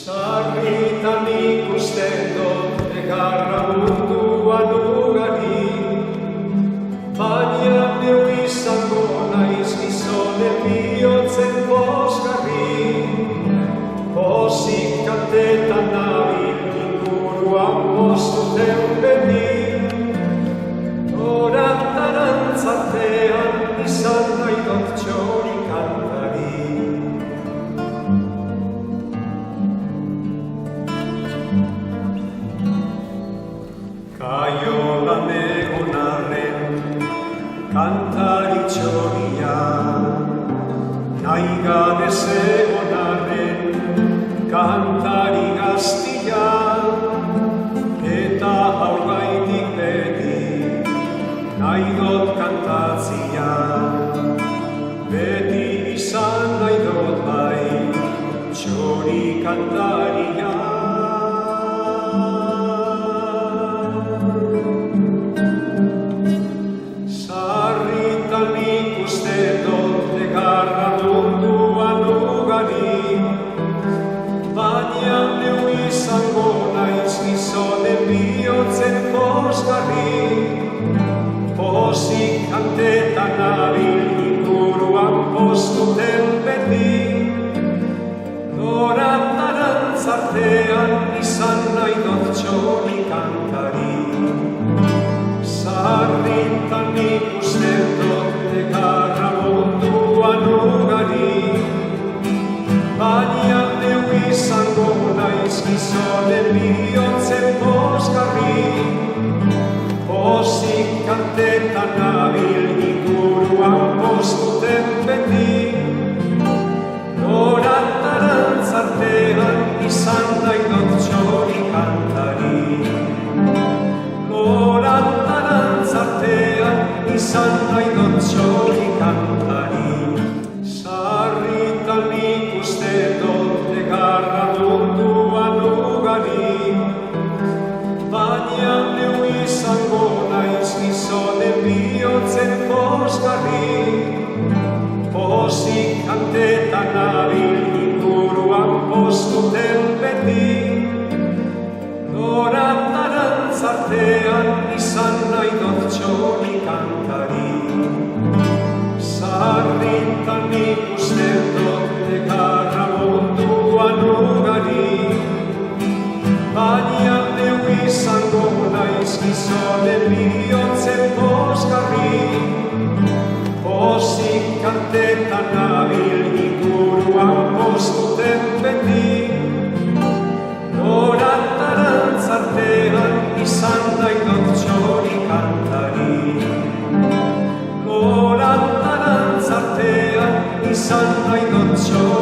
Sarritan ikusten dut egarra munduan ugari, baina neu izango naiz gizonen bihotzen pozgarri. Pozik kantetan nabil inguruan postuten beti, orantarantzartean izan nahi dut txori kantari. Kaiolan egon arren, kantari txoria, nahi gabe zegon arren, kantari gaztia, eta hau gaitik beti, nahi dut kantatzia. Beti izan nahi dut bai, txori kantaria. Ikusten dut egarra munduan ugari, baina neu izango naiz gizonen bihotzen pozgarri. Pozik kantetan nabil inguruan postuten beti, orantarantzartean izan nahi dut txori kantari. Sarritan ikusten dut egarra munduan ugari, baina neu izango naiz gizonen bihotzen pozgarri. Pozik kantetan nabil inguruan postuten beti, orantarantzartean izan nahi dut txori kantari. Orantarantzartean izan nahi dut txori kantari. Sarritan ikusten dut egarra munduan ugari, baina neu izango naiz gizonen bihotzen pozgarri. Pozik kantetan nabil inguruan postuten beti, orantarantzartean izan nahi dut txori kantari. Sarritan ikusten dut egarra munduan ugari, baina neu izango naiz gizonen bihotzen pozgarri. Pozik kantetan nabil inguruan postuten beti, orantarantzartean izan nahi dut txori kantari. Orantarantzartean izan nahi dut txori